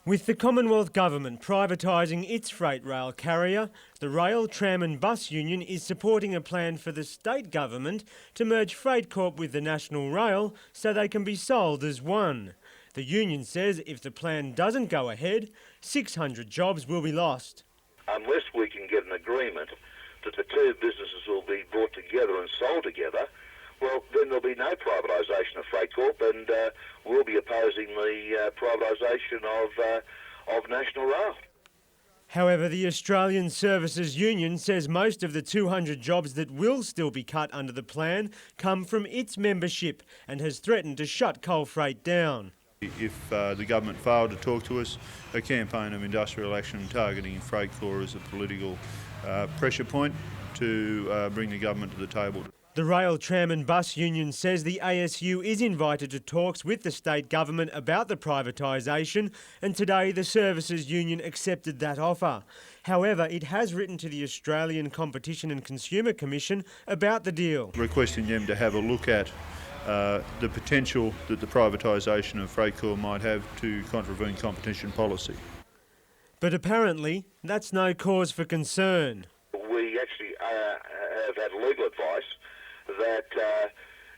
With the Commonwealth Government privatising its freight rail carrier, the Rail, Tram and Bus Union is supporting a plan for the state government to merge Freight Corp with the National Rail so they can be sold as one. The union says if the plan doesn't go ahead, 600 jobs will be lost. Unless we can get an agreement that the two businesses will be brought together and sold together, well, then there'll be no privatisation of Freight Corp, and we'll be opposing the privatisation of National Rail. However, the Australian Services Union says most of the 200 jobs that will still be cut under the plan come from its membership and has threatened to shut coal freight down. If the government failed to talk to us, a campaign of industrial action targeting Freight Corp as a political pressure point to bring the government to the table. The Rail, Tram and Bus Union says the ASU is invited to talks with the state government about the privatisation, and today the Services Union accepted that offer. However, it has written to the Australian Competition and Consumer Commission about the deal, requesting them to have a look at the potential that the privatisation of Freight Corp might have to contravene competition policy. But apparently that's no cause for concern. We actually have had legal advice that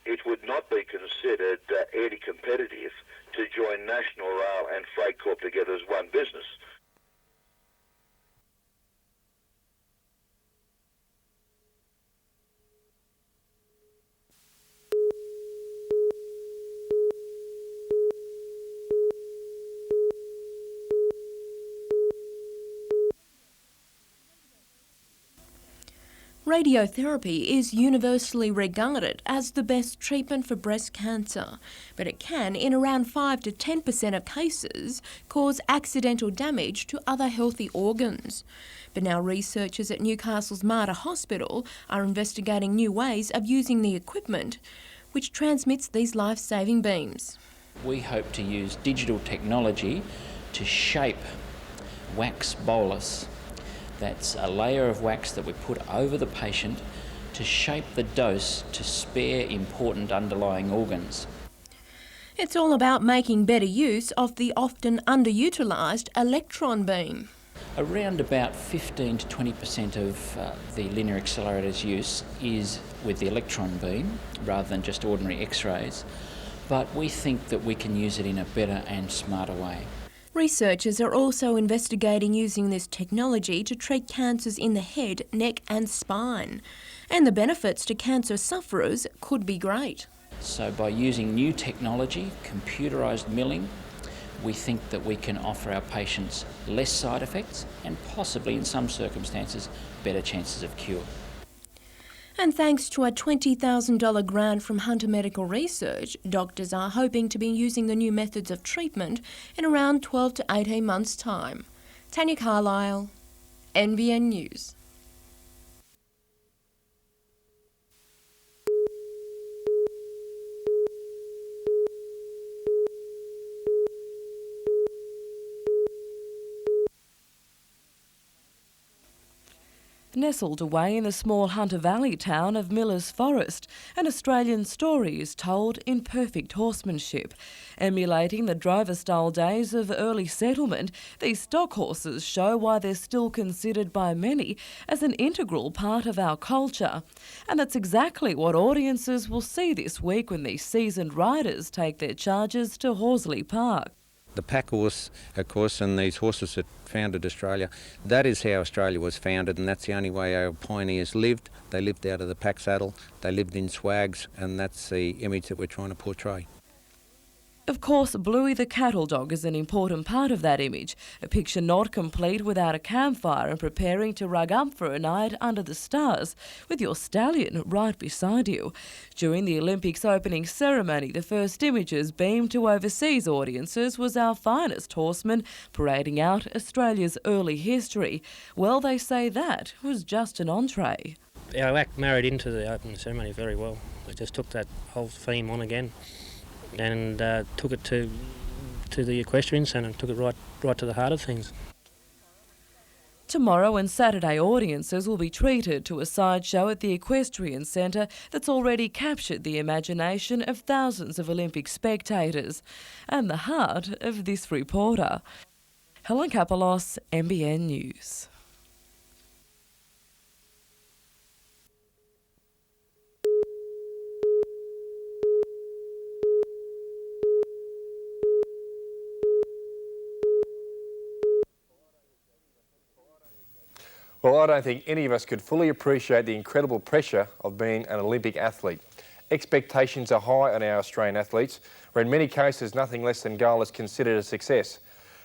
it would not be considered anti-competitive to join National Rail and Freight Corp together as one business. Radiotherapy is universally regarded as the best treatment for breast cancer, but it can, in around 5 to 10% of cases, cause accidental damage to other healthy organs. But now researchers at Newcastle's Mater Hospital are investigating new ways of using the equipment, which transmits these life-saving beams. We hope to use digital technology to shape wax bolus. That's a layer of wax that we put over the patient to shape the dose to spare important underlying organs. It's all about making better use of the often underutilised electron beam. Around about 15 to 20% of the linear accelerator's use is with the electron beam rather than just ordinary X-rays, but we think that we can use it in a better and smarter way. Researchers are also investigating using this technology to treat cancers in the head, neck and spine. And the benefits to cancer sufferers could be great. So by using new technology, computerised milling, we think that we can offer our patients less side effects and possibly in some circumstances better chances of cure. And thanks to a $20,000 grant from Hunter Medical Research, doctors are hoping to be using the new methods of treatment in around 12 to 18 months' time. Tanya Carlisle, NBN News. Nestled away in the small Hunter Valley town of Millers Forest, an Australian story is told in perfect horsemanship. Emulating the Drover-style days of early settlement, these stock horses show why they're still considered by many as an integral part of our culture. And that's exactly what audiences will see this week when these seasoned riders take their charges to Horsley Park. The pack horse, of course, and these horses that founded Australia, that is how Australia was founded, and that's the only way our pioneers lived. They lived out of the pack saddle, they lived in swags, and that's the image that we're trying to portray. Of course, Bluey the cattle dog is an important part of that image, a picture not complete without a campfire and preparing to rug up for a night under the stars, with your stallion right beside you. During the Olympics opening ceremony, the first images beamed to overseas audiences was our finest horseman parading out Australia's early history. Well, they say that was just an entree. Our act married into the opening ceremony very well. We just took that whole theme on again and took it to the equestrian centre and took it right to the heart of things. Tomorrow and Saturday audiences will be treated to a sideshow at the Equestrian Centre that's already captured the imagination of thousands of Olympic spectators and the heart of this reporter. Helen Kapelos, NBN News. Well, I don't think any of us could fully appreciate the incredible pressure of being an Olympic athlete. Expectations are high on our Australian athletes, where in many cases nothing less than gold is considered a success.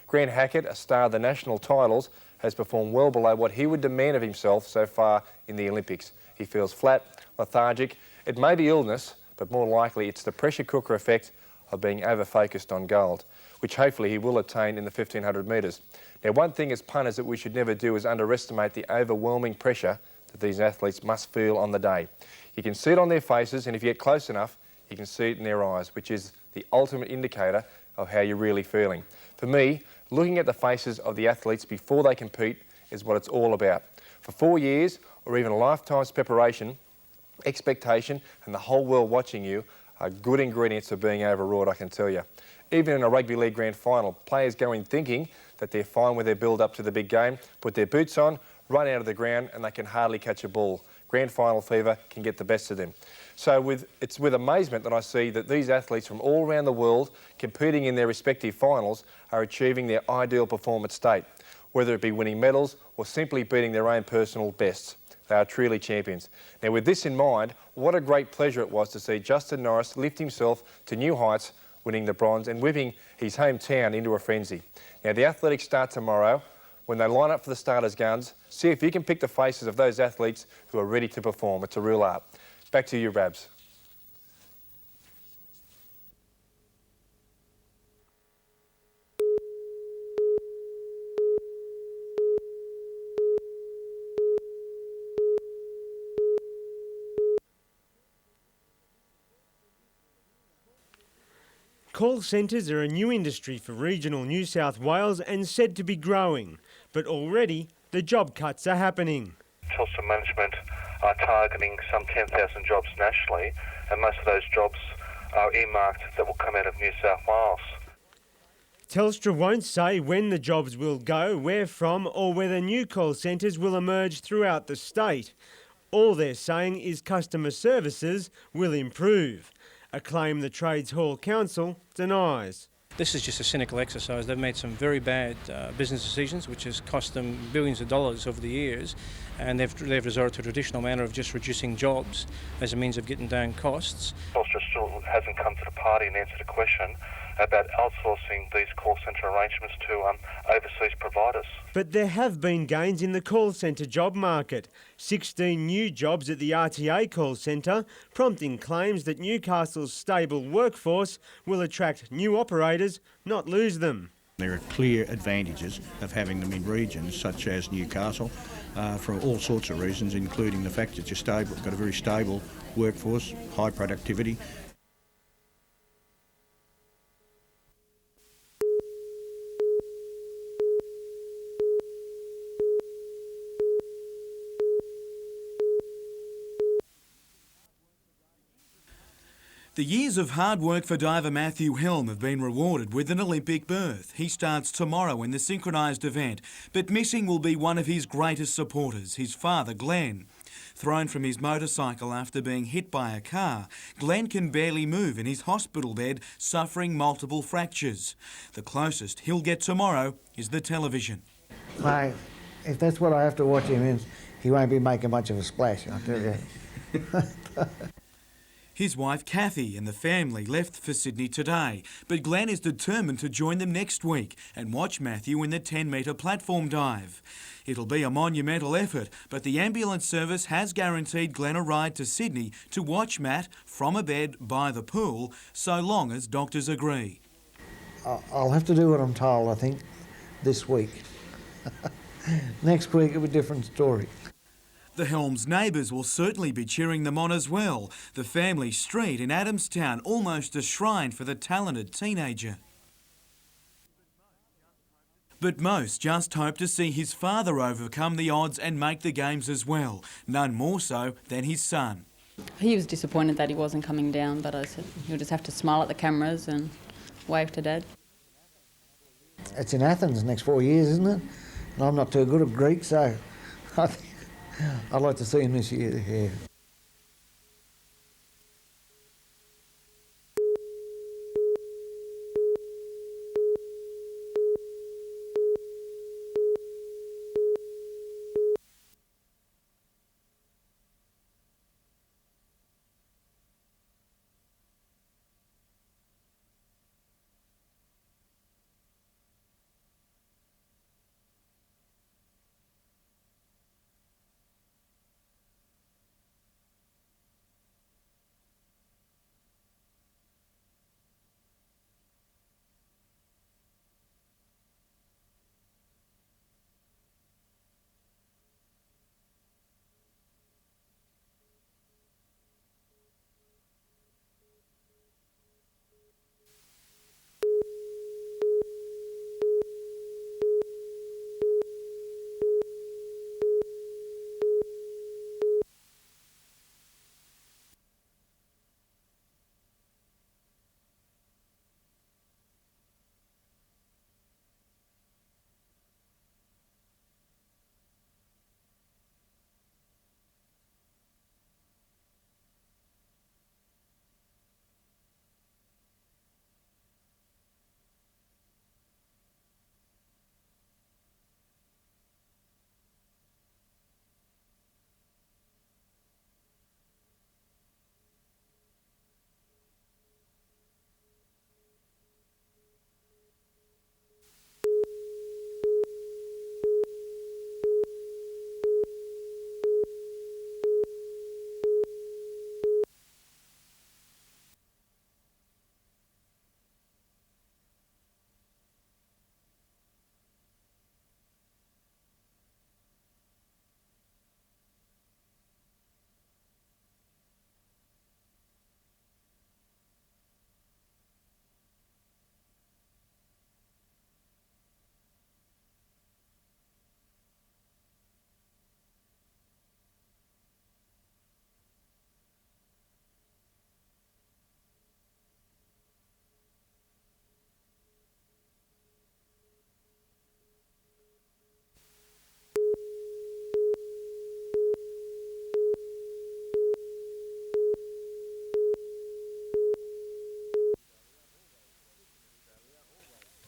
Grant Hackett, a star of the national titles, has performed well below what he would demand of himself so far in the Olympics. He feels flat, lethargic. It may be illness, but more likely it's the pressure cooker effect of being over-focused on gold, which hopefully he will attain in the 1500 metres. Now, one thing as punters that we should never do is underestimate the overwhelming pressure that these athletes must feel on the day. You can see it on their faces, and if you get close enough, you can see it in their eyes, which is the ultimate indicator of how you're really feeling. For me, looking at the faces of the athletes before they compete is what it's all about. For 4 years, or even a lifetime's preparation, expectation, and the whole world watching you are good ingredients of being overwrought, I can tell you. Even in a rugby league grand final, players go in thinking that they're fine with their build up to the big game, put their boots on, run out of the ground, and they can hardly catch a ball. Grand final fever can get the best of them. So it's with amazement that I see that these athletes from all around the world competing in their respective finals are achieving their ideal performance state, whether it be winning medals or simply beating their own personal bests. They are truly champions. Now, with this in mind, what a great pleasure it was to see Justin Norris lift himself to new heights, winning the bronze and whipping his hometown into a frenzy. Now, the athletics start tomorrow. When they line up for the starters' guns, see if you can pick the faces of those athletes who are ready to perform. It's a real art. Back to you, Rabs. Call centres are a new industry for regional New South Wales and said to be growing, but already the job cuts are happening. Telstra management are targeting some 10,000 jobs nationally, and most of those jobs are earmarked that will come out of New South Wales. Telstra won't say when the jobs will go, where from, or whether new call centres will emerge throughout the state. All they're saying is customer services will improve, a claim the Trades Hall Council denies. This is just a cynical exercise. They've made some very bad business decisions, which has cost them billions of dollars over the years, and they've resorted to a traditional manner of just reducing jobs as a means of getting down costs. Telstra still hasn't come to the party and answered a question about outsourcing these call centre arrangements to overseas providers. But there have been gains in the call centre job market. 16 new jobs at the RTA call centre, prompting claims that Newcastle's stable workforce will attract new operators, not lose them. There are clear advantages of having them in regions such as Newcastle for all sorts of reasons, including the fact that you're stable, got a very stable workforce, high productivity. The years of hard work for diver Matthew Helm have been rewarded with an Olympic berth. He starts tomorrow in the synchronised event, but missing will be one of his greatest supporters, his father Glenn. Thrown from his motorcycle after being hit by a car, Glenn can barely move in his hospital bed, suffering multiple fractures. The closest he'll get tomorrow is the television. Mate, if that's what I have to watch him in, he won't be making much of a splash, I'll tell you. His wife Kathy and the family left for Sydney today, but Glenn is determined to join them next week and watch Matthew in the 10-metre platform dive. It'll be a monumental effort, but the ambulance service has guaranteed Glenn a ride to Sydney to watch Matt from a bed by the pool, so long as doctors agree. I'll have to do what I'm told, I think, this week. Next week it'll be a different story. The Helms' neighbours will certainly be cheering them on as well. The family street in Adamstown, almost a shrine for the talented teenager. But most just hope to see his father overcome the odds and make the games as well, none more so than his son. He was disappointed that he wasn't coming down, but I said he'll just have to smile at the cameras and wave to Dad. it's in Athens next 4 years, isn't it? And I'm not too good at Greek, so I think I'd like to see him this year. Yeah.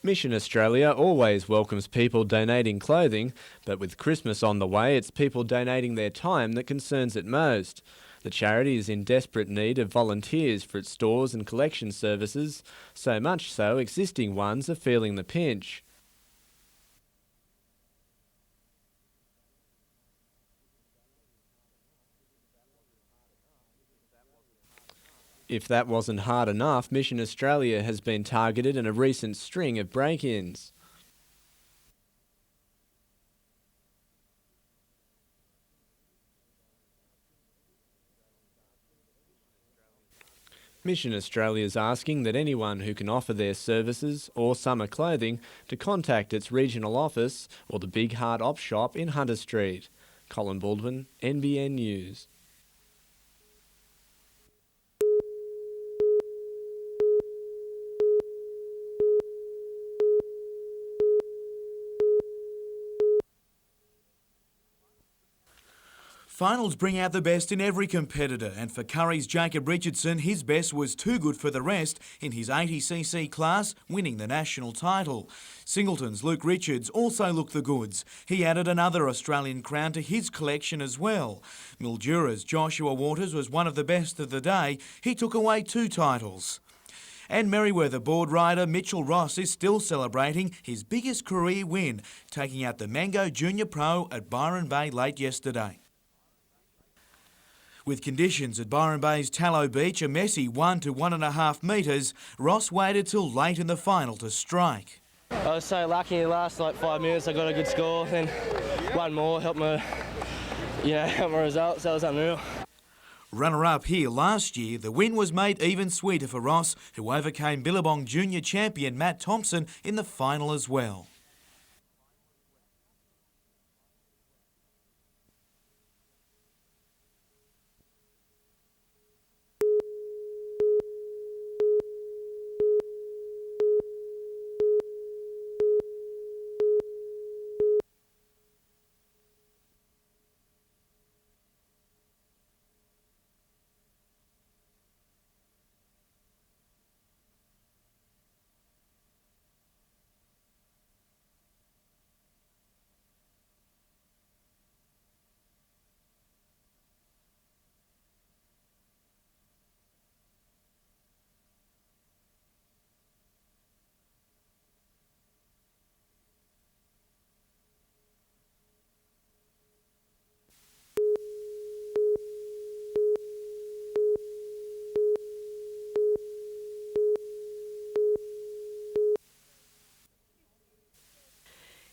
Mission Australia always welcomes people donating clothing, but with Christmas on the way, it's people donating their time that concerns it most. The charity is in desperate need of volunteers for its stores and collection services, so much so existing ones are feeling the pinch. If that wasn't hard enough, Mission Australia has been targeted in a recent string of break-ins. Mission Australia is asking that anyone who can offer their services or summer clothing to contact its regional office or the Big Heart Op Shop in Hunter Street. Colin Baldwin, NBN News. Finals bring out the best in every competitor, and for Curry's Jacob Richardson, his best was too good for the rest in his 80cc class, winning the national title. Singleton's Luke Richards also looked the goods. He added another Australian crown to his collection as well. Mildura's Joshua Waters was one of the best of the day. He took away 2 titles. And Merriweather board rider Mitchell Ross is still celebrating his biggest career win, taking out the Mango Junior Pro at Byron Bay late yesterday. With conditions at Byron Bay's Tallow Beach a messy 1 to 1.5 metres, Ross waited till late in the final to strike. I was so lucky the last 5 minutes I got a good score, then one more helped my results, that was unreal. Runner-up here last year, the win was made even sweeter for Ross, who overcame Billabong Junior champion Matt Thompson in the final as well.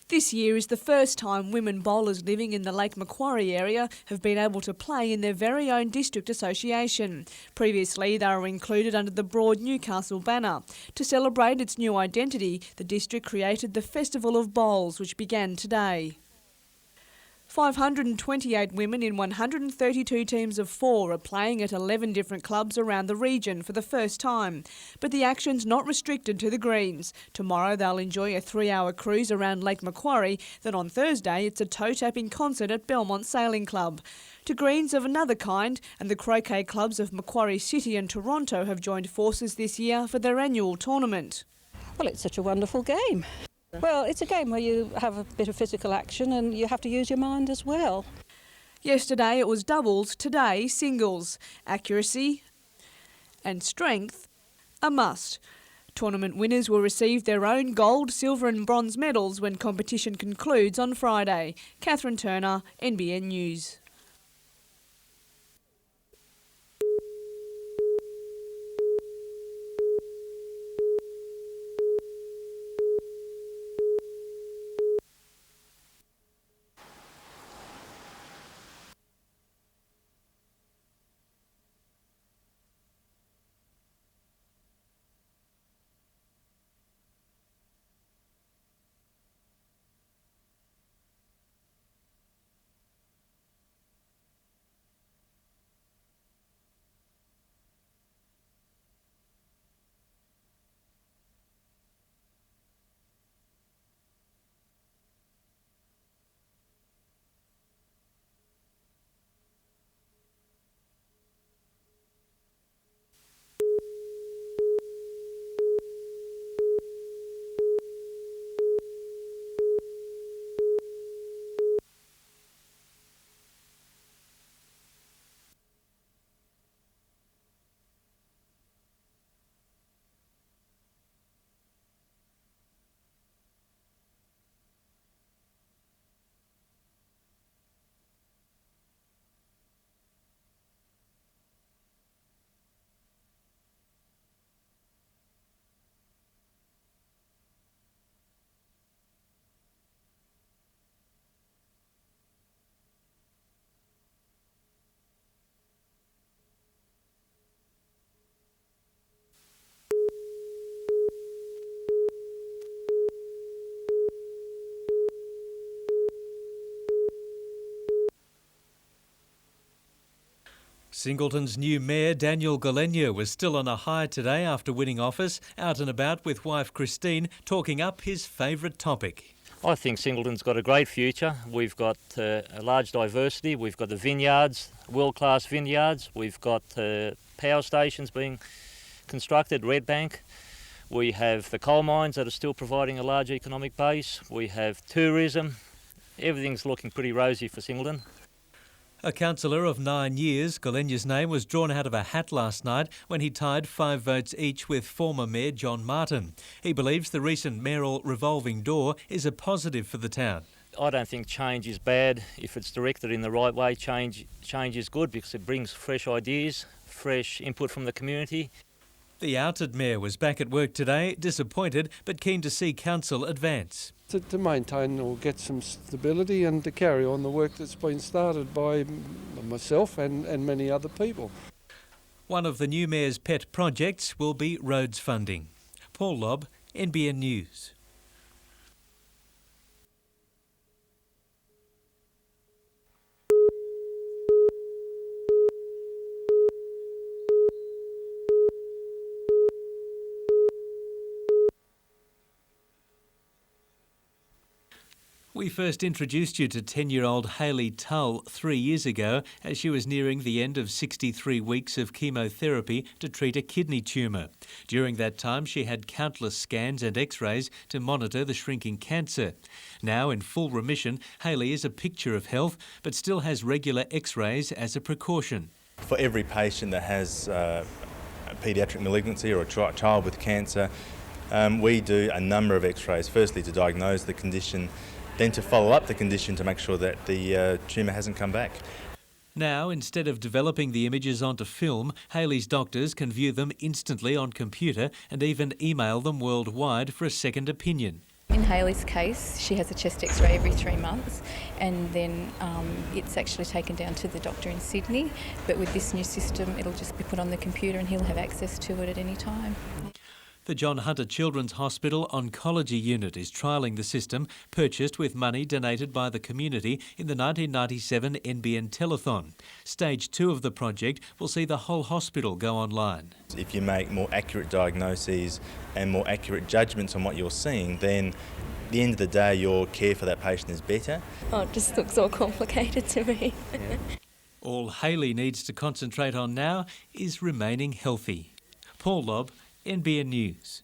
This year is the first time women bowlers living in the Lake Macquarie area have been able to play in their very own district association. Previously, they were included under the broad Newcastle banner. To celebrate its new identity, the district created the Festival of Bowls, which began today. 528 women in 132 teams of 4 are playing at 11 different clubs around the region for the first time. But the action's not restricted to the greens. Tomorrow they'll enjoy a 3-hour cruise around Lake Macquarie. Then on Thursday it's a toe-tapping concert at Belmont Sailing Club. To greens of another kind, and the croquet clubs of Macquarie City and Toronto have joined forces this year for their annual tournament. Well, it's such a wonderful game. Well, it's a game where you have a bit of physical action and you have to use your mind as well. Yesterday it was doubles, today singles. Accuracy and strength a must. Tournament winners will receive their own gold, silver and bronze medals when competition concludes on Friday. Catherine Turner, NBN News. Singleton's new mayor, Daniel Galenia, was still on a high today after winning office, out and about with wife Christine, talking up his favourite topic. I think Singleton's got a great future. We've got a large diversity. We've got the vineyards, world-class vineyards. We've got power stations being constructed, Red Bank. We have the coal mines that are still providing a large economic base. We have tourism. Everything's looking pretty rosy for Singleton. A councillor of 9 years, Galenia's name was drawn out of a hat last night when he tied 5 votes each with former Mayor John Martin. He believes the recent mayoral revolving door is a positive for the town. I don't think change is bad. If it's directed in the right way, change is good because it brings fresh ideas, fresh input from the community. The outed mayor was back at work today, disappointed but keen to see council advance. To maintain or get some stability and to carry on the work that's been started by myself and many other people. One of the new mayor's pet projects will be roads funding. Paul Lobb, NBN News. We first introduced you to 10-year-old Hayley Tull 3 years ago as she was nearing the end of 63 weeks of chemotherapy to treat a kidney tumour. During that time, she had countless scans and x-rays to monitor the shrinking cancer. Now in full remission, Hayley is a picture of health but still has regular x-rays as a precaution. For every patient that has a paediatric malignancy or a child with cancer, we do a number of x-rays, firstly to diagnose the condition, then to follow up the condition to make sure that the tumour hasn't come back. Now, instead of developing the images onto film, Hayley's doctors can view them instantly on computer and even email them worldwide for a second opinion. In Hayley's case, she has a chest x-ray every 3 months, and then it's actually taken down to the doctor in Sydney. But with this new system, it'll just be put on the computer and he'll have access to it at any time. The John Hunter Children's Hospital Oncology Unit is trialling the system, purchased with money donated by the community in the 1997 NBN Telethon. Stage 2 of the project will see the whole hospital go online. If you make more accurate diagnoses and more accurate judgments on what you're seeing, then at the end of the day your care for that patient is better. Oh, it just looks all complicated to me. All Hayley needs to concentrate on now is remaining healthy. Paul Lobb, NBN News.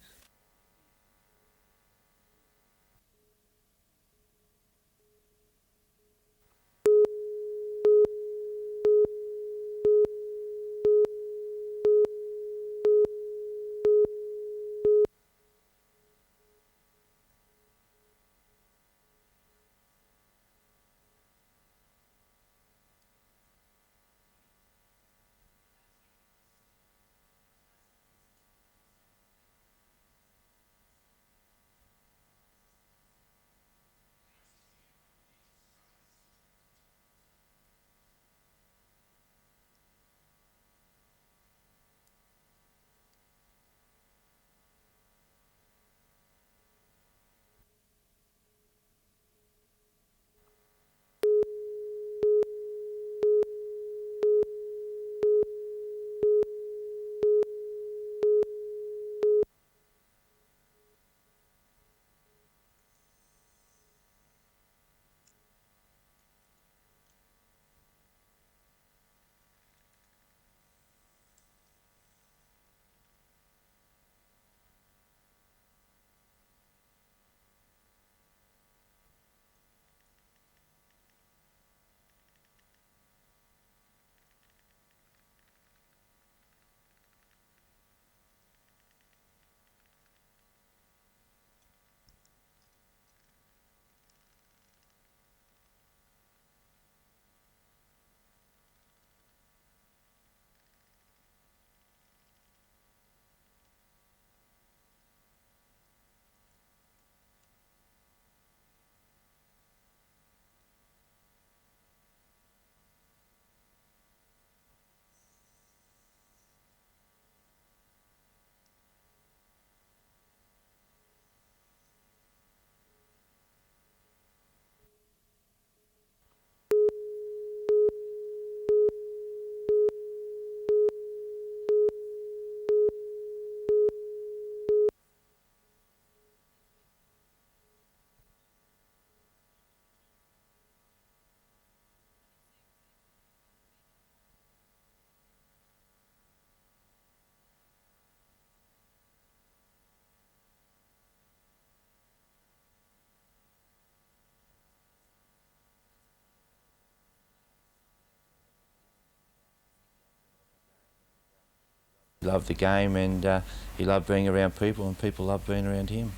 He loved the game and he loved being around people and people loved being around him.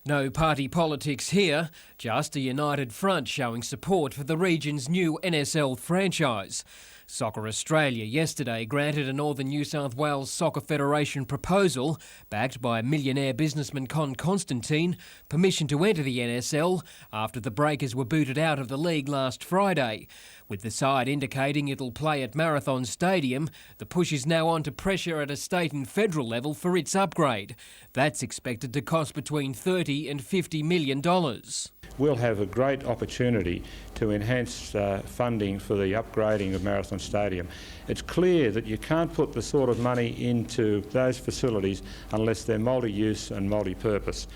No party politics here, just a united front showing support for the region's new NSL franchise. Soccer Australia yesterday granted a Northern New South Wales Soccer Federation proposal, backed by millionaire businessman Con Constantine, permission to enter the NSL after the Breakers were booted out of the league last Friday. With the side indicating it'll play at Marathon Stadium, the push is now on to pressure at a state and federal level for its upgrade. That's expected to cost between $30 and $50 million. We'll have a great opportunity to enhance funding for the upgrading of Marathon Stadium. It's clear that you can't put the sort of money into those facilities unless they're multi-use and multi-purpose.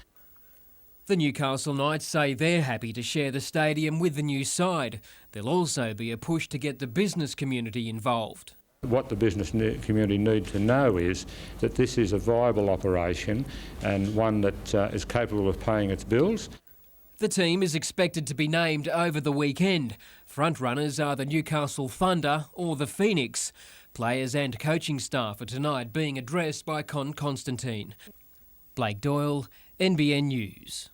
The Newcastle Knights say they're happy to share the stadium with the new side. There'll also be a push to get the business community involved. What the business community need to know is that this is a viable operation and one that is capable of paying its bills. The team is expected to be named over the weekend. Frontrunners are the Newcastle Thunder or the Phoenix. Players and coaching staff are tonight being addressed by Con Constantine. Blake Doyle, NBN News.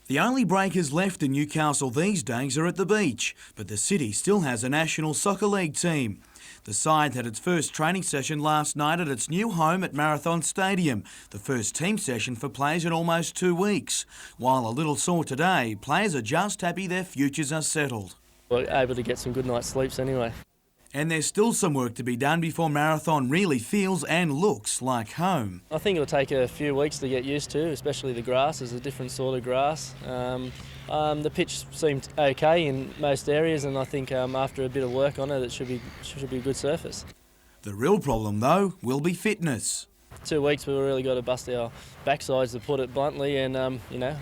The only breakers left in Newcastle these days are at the beach, but the city still has a National Soccer League team. The side had its first training session last night at its new home at Marathon Stadium, the first team session for players in almost 2 weeks. While a little sore today, players are just happy their futures are settled. We're able to get some good night's sleeps anyway. And there's still some work to be done before Marathon really feels and looks like home. I think it'll take a few weeks to get used to, especially the grass. It's a different sort of grass. The pitch seemed okay in most areas, and I think after a bit of work on it, it should be a good surface. The real problem, though, will be fitness. 2 weeks we've really got to bust our backsides, to put it bluntly, and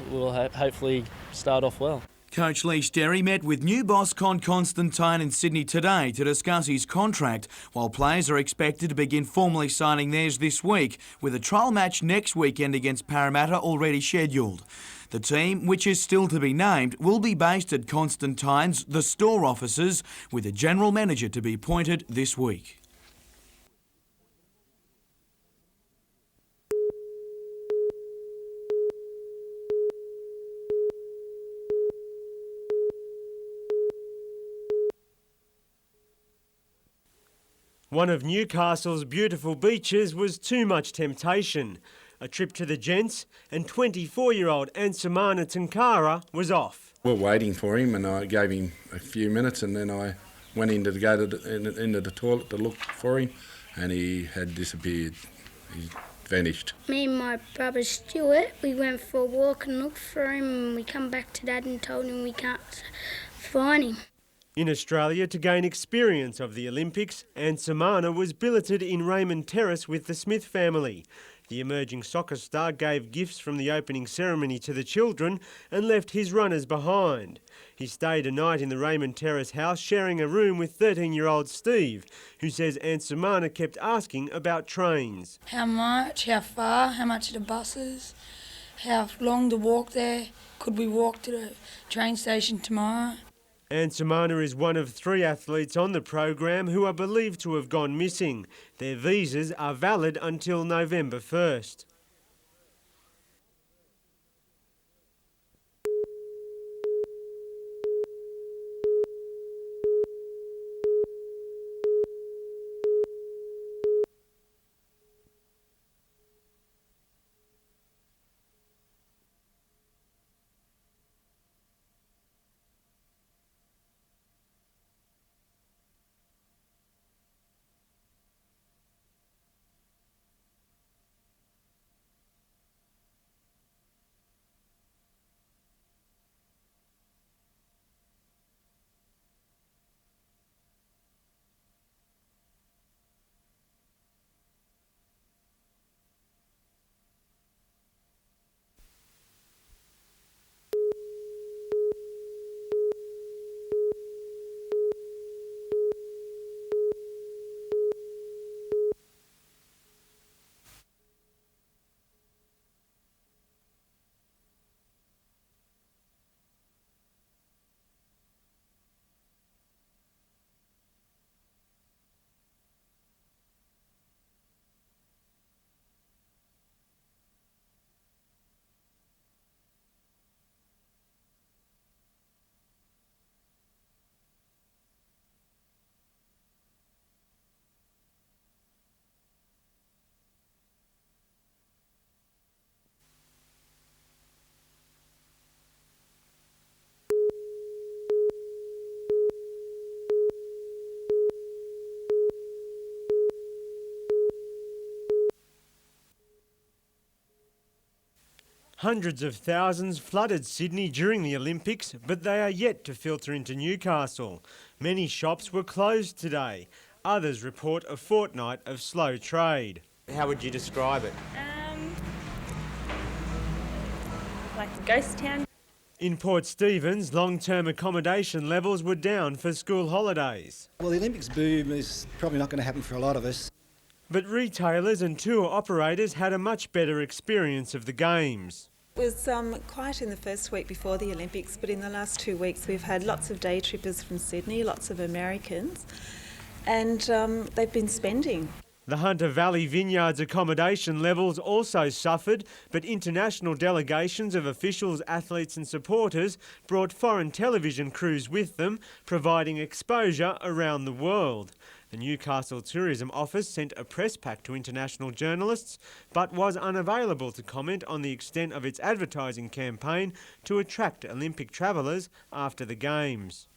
we'll hopefully start off well. Coach Lee Sterry met with new boss Con Constantine in Sydney today to discuss his contract, while players are expected to begin formally signing theirs this week, with a trial match next weekend against Parramatta already scheduled. The team, which is still to be named, will be based at Constantine's The Store offices, with a general manager to be appointed this week. One of Newcastle's beautiful beaches was too much temptation. A trip to the gents and 24-year-old Ansamana Tankara was off. We were waiting for him and I gave him a few minutes and then I went into the toilet to look for him and he had disappeared. He vanished. Me and my brother Stuart, we went for a walk and looked for him and we come back to Dad and told him we can't find him. In Australia, to gain experience of the Olympics, Ansamana was billeted in Raymond Terrace with the Smith family. The emerging soccer star gave gifts from the opening ceremony to the children and left his runners behind. He stayed a night in the Raymond Terrace house, sharing a room with 13-year-old Steve, who says Ansamana kept asking about trains. How much, how far, how much are the buses, how long to walk there, could we walk to the train station tomorrow? Ansamana is one of 3 athletes on the program who are believed to have gone missing. Their visas are valid until November 1st. Hundreds of thousands flooded Sydney during the Olympics, but they are yet to filter into Newcastle. Many shops were closed today. Others report a fortnight of slow trade. How would you describe it? Like a ghost town. In Port Stephens, long-term accommodation levels were down for school holidays. Well, the Olympics boom is probably not going to happen for a lot of us. But retailers and tour operators had a much better experience of the Games. It was quiet in the first week before the Olympics, but in the last 2 weeks we've had lots of day trippers from Sydney, lots of Americans, and they've been spending. The Hunter Valley Vineyards accommodation levels also suffered, but international delegations of officials, athletes and supporters brought foreign television crews with them, providing exposure around the world. The Newcastle Tourism Office sent a press pack to international journalists, but was unavailable to comment on the extent of its advertising campaign to attract Olympic travellers after the Games.